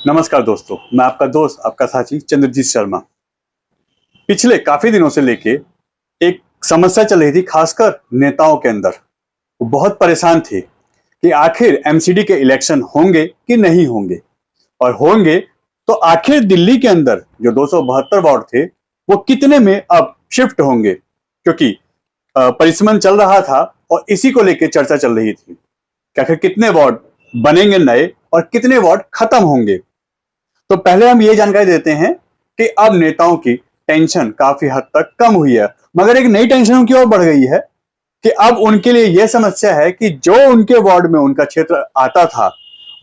नमस्कार दोस्तों, मैं आपका दोस्त आपका साथी चंद्रजीत शर्मा। पिछले काफी दिनों से लेके एक समस्या चल रही थी, खासकर नेताओं के अंदर। वो बहुत परेशान थे कि आखिर एमसीडी के इलेक्शन होंगे कि नहीं होंगे, और होंगे तो आखिर दिल्ली के अंदर जो 272 वार्ड थे वो कितने में अब शिफ्ट होंगे, क्योंकि परिसमन चल रहा था और इसी को लेकर चर्चा चल रही थी कि आखिर कितने वार्ड बनेंगे नए और कितने वार्ड खत्म होंगे। तो पहले हम ये जानकारी देते हैं कि अब नेताओं की टेंशन काफी हद तक कम हुई है, मगर एक नई टेंशन उनकी और बढ़ गई है कि अब उनके लिए यह समस्या है कि जो उनके वार्ड में उनका क्षेत्र आता था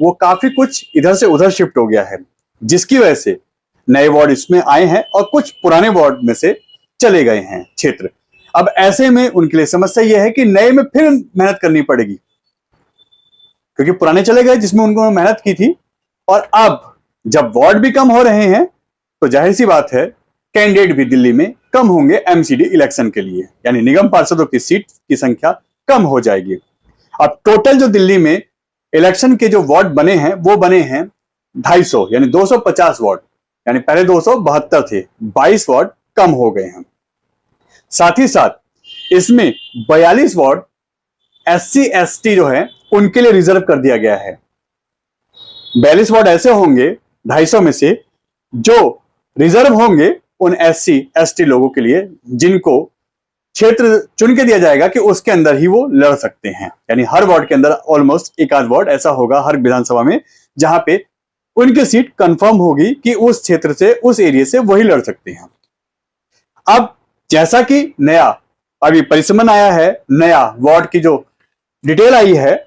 वो काफी कुछ इधर से उधर शिफ्ट हो गया है, जिसकी वजह से नए वार्ड इसमें आए हैं और कुछ पुराने वार्ड में से चले गए हैं क्षेत्र। अब ऐसे में उनके लिए समस्या यह है कि नए में फिर मेहनत करनी पड़ेगी, क्योंकि पुराने चले गए जिसमें उनको मेहनत की थी, और अब जब वार्ड भी कम हो रहे हैं तो जाहिर सी बात है कैंडिडेट भी दिल्ली में कम होंगे एमसीडी इलेक्शन के लिए, यानी निगम पार्षदों की सीट की संख्या कम हो जाएगी। अब टोटल जो दिल्ली में इलेक्शन के जो वार्ड बने हैं वो बने हैं 250, यानी 250 वार्ड, यानी पहले 272 थे, 22 वार्ड कम हो गए हैं। साथ ही साथ इसमें 42 वार्ड एससी एसटी जो है उनके लिए रिजर्व कर दिया गया है। 42 वार्ड ऐसे होंगे 250 में से जो रिजर्व होंगे उन एससी एसटी लोगों के लिए, जिनको क्षेत्र चुन के दिया जाएगा कि उसके अंदर ही वो लड़ सकते हैं। यानी हर वार्ड के अंदर ऑलमोस्ट एक आध वार्ड ऐसा होगा हर विधानसभा में जहां पे उनकी सीट कंफर्म होगी कि उस क्षेत्र से, उस एरिया से वही लड़ सकते हैं। अब जैसा कि नया अभी परिसमन आया है, नया वार्ड की जो डिटेल आई है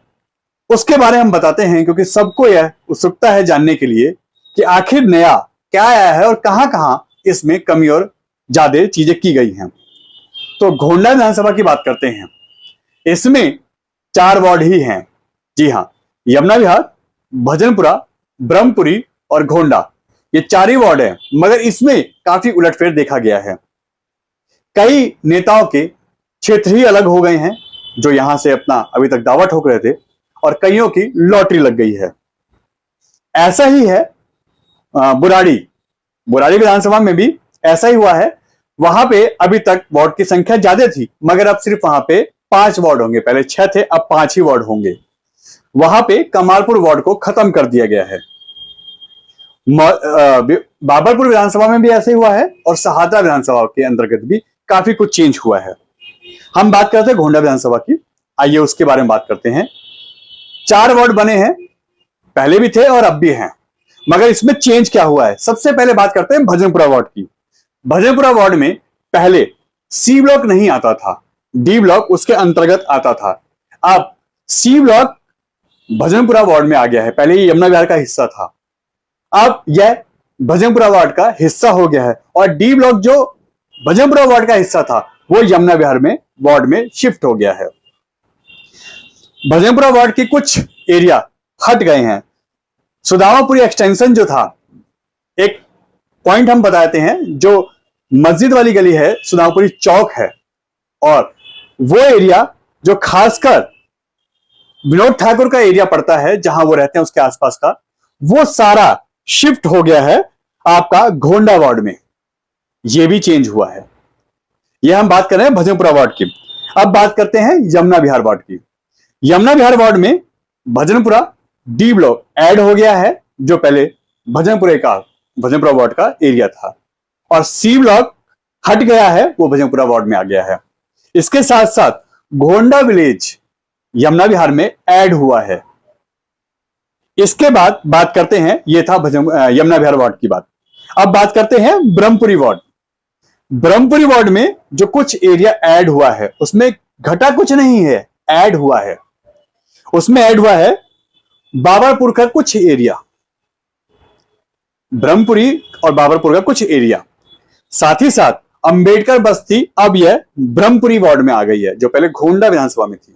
उसके बारे में हम बताते हैं, क्योंकि सबको यह उत्सुकता है जानने के लिए कि आखिर नया क्या आया है और कहां कहां इसमें कमी और ज्यादा चीजें की गई हैं। तो घोंडा विधानसभा की बात करते हैं। इसमें 4 वार्ड ही हैं। जी हां, यमुना विहार, भजनपुरा, ब्रह्मपुरी और घोंडा, ये 4 ही वार्ड हैं, मगर इसमें काफी उलटफेर देखा गया है। कई नेताओं के क्षेत्र ही अलग हो गए हैं जो यहां से अपना अभी तक दावा ठोक रहे थे, और कईयों की लॉटरी लग गई है। ऐसा ही है बुराड़ी विधानसभा में भी ऐसा ही हुआ है। वहां पे अभी तक वार्ड की संख्या ज्यादा थी, मगर अब सिर्फ वहां पे 5 वार्ड होंगे, पहले 6 थे अब 5 ही वार्ड होंगे। वहां पे कमालपुर वार्ड को खत्म कर दिया गया है। बाबरपुर विधानसभा में भी ऐसे हुआ है, और शहादा विधानसभा के अंतर्गत भी काफी कुछ चेंज हुआ है। हम बात करते हैं घोंडा विधानसभा की, आइए उसके बारे में बात करते हैं। 4 वार्ड बने हैं, पहले भी थे और अब भी हैं, मगर इसमें चेंज क्या हुआ है। सबसे पहले बात करते हैं भजनपुरा वार्ड की। भजनपुरा वार्ड में पहले सी ब्लॉक नहीं आता था, डी ब्लॉक उसके अंतर्गत आता था। अब सी ब्लॉक भजनपुरा वार्ड में आ गया है, पहले ये यमुना विहार का हिस्सा था, अब यह भजनपुरा वार्ड का हिस्सा हो गया है, और डी ब्लॉक जो भजनपुरा वार्ड का हिस्सा था वो यमुना विहार में वार्ड में शिफ्ट हो गया है। भजनपुरा वार्ड के कुछ एरिया हट गए हैं। सुदामापुरी एक्सटेंशन जो था, एक पॉइंट हम बताते हैं, जो मस्जिद वाली गली है, सुदामापुरी चौक है, और वो एरिया जो खासकर विनोद ठाकुर का एरिया पड़ता है जहां वो रहते हैं उसके आसपास का, वो सारा शिफ्ट हो गया है आपका घोंडा वार्ड में। ये भी चेंज हुआ है। ये हम बात कर रहे हैं भजनपुरा वार्ड की। अब बात करते हैं यमुना विहार वार्ड की। यमुना विहार वार्ड में भजनपुरा डी ब्लॉक ऐड हो गया है, जो पहले भजनपुरा वार्ड का एरिया था, और सी ब्लॉक हट गया है, वो भजनपुरा वार्ड में आ गया है। इसके साथ साथ घोंडा विलेज यमुना विहार में ऐड हुआ है। इसके बाद बात करते हैं, ये था यमुना विहार वार्ड की बात। अब बात करते हैं ब्रह्मपुरी वार्ड। ब्रह्मपुरी वार्ड में जो कुछ एरिया ऐड हुआ है उसमें घटा कुछ नहीं है, ऐड हुआ है। उसमें ऐड हुआ है बाबरपुर का कुछ एरिया, ब्रह्मपुरी और बाबरपुर का कुछ एरिया। साथ ही साथ अंबेडकर बस्ती अब यह ब्रह्मपुरी वार्ड में आ गई है, जो पहले घोंडा विधानसभा में थी।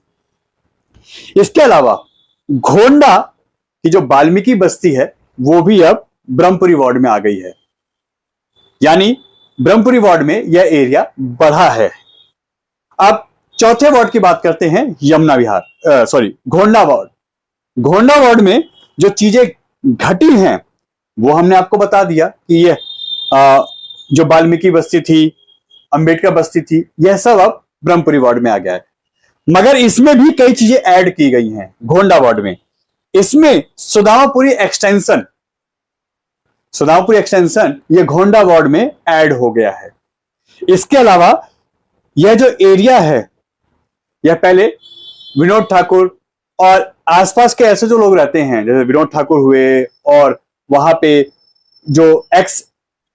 इसके अलावा घोंडा की जो वाल्मीकि बस्ती है वो भी अब ब्रह्मपुरी वार्ड में आ गई है, यानी ब्रह्मपुरी वार्ड में यह एरिया बढ़ा है। अब चौथे वार्ड की बात करते हैं, घोंडा वार्ड। घोंडा वार्ड में जो चीजें घटी हैं वो हमने आपको बता दिया कि ये जो वाल्मीकि बस्ती थी, अंबेडकर बस्ती थी, यह सब अब ब्रह्मपुरी वार्ड में आ गया है। मगर इसमें भी कई चीजें ऐड की गई हैं घोंडा वार्ड में। इसमें सुदामापुरी एक्सटेंशन ये घोंडा वार्ड में ऐड हो गया है। इसके अलावा यह जो एरिया है, यह पहले विनोद ठाकुर और आसपास के ऐसे जो लोग रहते हैं, जैसे विनोद ठाकुर हुए, और वहां पे जो एक्स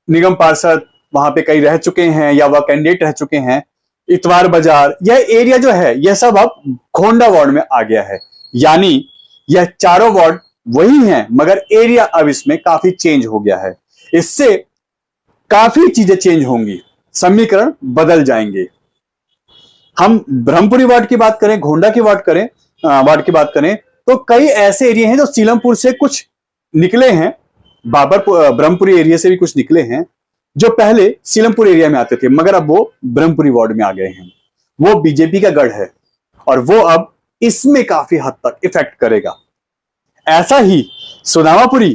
निगम पार्षद वहां पे कई रह चुके हैं या वह कैंडिडेट रह चुके हैं, इतवार बाजार, यह एरिया जो है यह सब अब घोंडा वार्ड में आ गया है। यानी यह चारों वार्ड वही हैं, मगर एरिया अब इसमें काफी चेंज हो गया है। इससे काफी चीजें चेंज होंगी, समीकरण बदल जाएंगे। हम ब्रह्मपुरी वार्ड की बात करें, घोंडा की वार्ड की बात करें, तो कई ऐसे एरिया हैं जो सीलमपुर से कुछ निकले हैं, ब्रह्मपुरी एरिया से भी कुछ निकले हैं, जो पहले सीलमपुर एरिया में आते थे, मगर अब वो ब्रह्मपुरी वार्ड में आ गए हैं। वो बीजेपी का गढ़ है और वो अब इसमें काफी हद तक इफेक्ट करेगा। ऐसा ही सुदामापुरी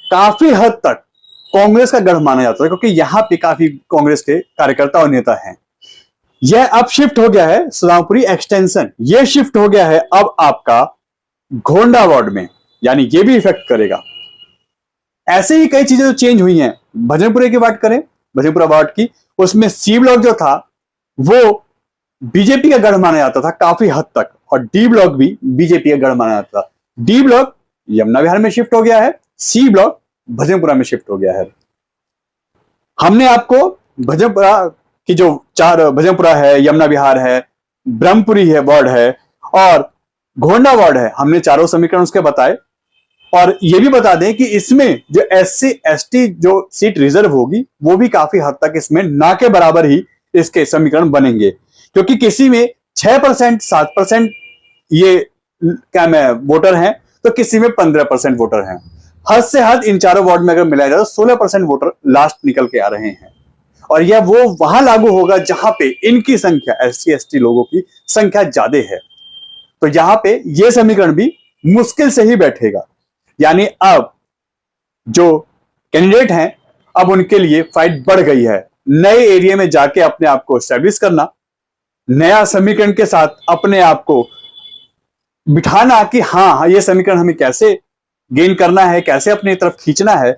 काफी हद तक कांग्रेस का गढ़ माना जाता है, क्योंकि यहां पे काफी कांग्रेस के कार्यकर्ता और नेता हैं। यह अब शिफ्ट हो गया है, सुदामापुरी एक्सटेंशन यह शिफ्ट हो गया है अब आपका घोंडा वार्ड में, यानी ये भी इफेक्ट करेगा। ऐसे ही कई चीजें जो चेंज हुई हैं। भजनपुरे की बात करें, भजनपुरा वार्ड की, उसमें सी ब्लॉक जो था वो बीजेपी का गढ़ माना जाता था काफी हद तक, और डी ब्लॉक भी बीजेपी का गढ़ माना जाता था। डी ब्लॉक यमुना विहार में शिफ्ट हो गया है, सी ब्लॉक भजनपुरा में शिफ्ट हो गया है। हमने आपको भजनपुरा की जो चार, भजनपुरा है, यमुना विहार है, ब्रह्मपुरी है वार्ड है और घोंडा वार्ड है, हमने चारों समीकरण उसके बताए। और ये भी बता दें कि इसमें जो SC ST जो सीट रिजर्व होगी वो भी काफी हद तक इसमें ना के बराबर ही इसके समीकरण बनेंगे, क्योंकि किसी में 6% 7% ये क्या में वोटर हैं, तो किसी में 15% वोटर हैं। हद से हद इन चारों वार्ड में अगर मिलाया जाए तो 16% वोटर लास्ट निकल के आ रहे हैं। और यह वो वहां लागू होगा जहां पे इनकी संख्या, SC ST लोगों की संख्या ज्यादा है, तो यहां पे यह समीकरण भी मुश्किल से ही बैठेगा। यानी अब जो कैंडिडेट हैं, अब उनके लिए फाइट बढ़ गई है। नए एरिया में जाके अपने आप को एस्टेब्लिश करना, नया समीकरण के साथ अपने आप को बिठाना कि हाँ ये समीकरण हमें कैसे गेन करना है, कैसे अपनी तरफ खींचना है।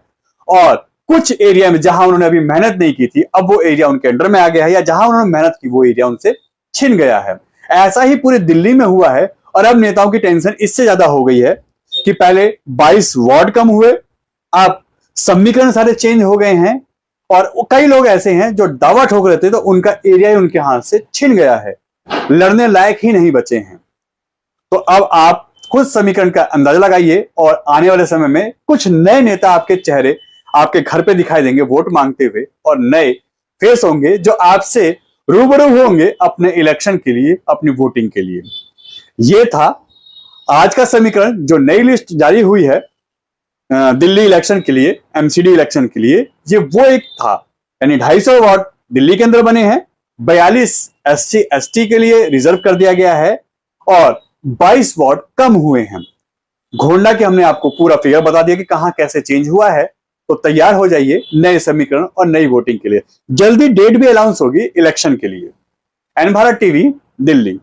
और कुछ एरिया में जहां उन्होंने अभी मेहनत नहीं की थी, अब वो एरिया उनके अंडर में आ गया है, या जहां उन्होंने मेहनत की वो एरिया उनसे छिन गया है। ऐसा ही पूरे दिल्ली में हुआ है। और अब नेताओं की टेंशन इससे ज्यादा हो गई है कि पहले 22 वार्ड कम हुए, अब समीकरण सारे चेंज हो गए हैं, और कई लोग ऐसे हैं जो दावा ठोक रहे थे तो उनका एरिया ही उनके हाथ से छिन गया है, लड़ने लायक ही नहीं बचे हैं। तो अब आप खुद समीकरण का अंदाजा लगाइए, और आने वाले समय में कुछ नए नेता आपके चेहरे आपके घर पे दिखाई देंगे वोट मांगते हुए, और नए फेस होंगे जो आपसे रूबरू होंगे अपने इलेक्शन के लिए, अपनी वोटिंग के लिए। यह था आज का समीकरण जो नई लिस्ट जारी हुई है दिल्ली इलेक्शन के लिए, MCD इलेक्शन के लिए। ये वो एक था, यानी 250 वार्ड दिल्ली के अंदर बने हैं, 42 SC ST के लिए रिजर्व कर दिया गया है, और 22 वार्ड कम हुए हैं। घोंडा के हमने आपको पूरा फिगर बता दिया कि कहां कैसे चेंज हुआ है। तो तैयार हो जाइए नए समीकरण और नई वोटिंग के लिए। जल्दी डेट भी अनाउंस होगी इलेक्शन के लिए। N Bharat TV, Delhi.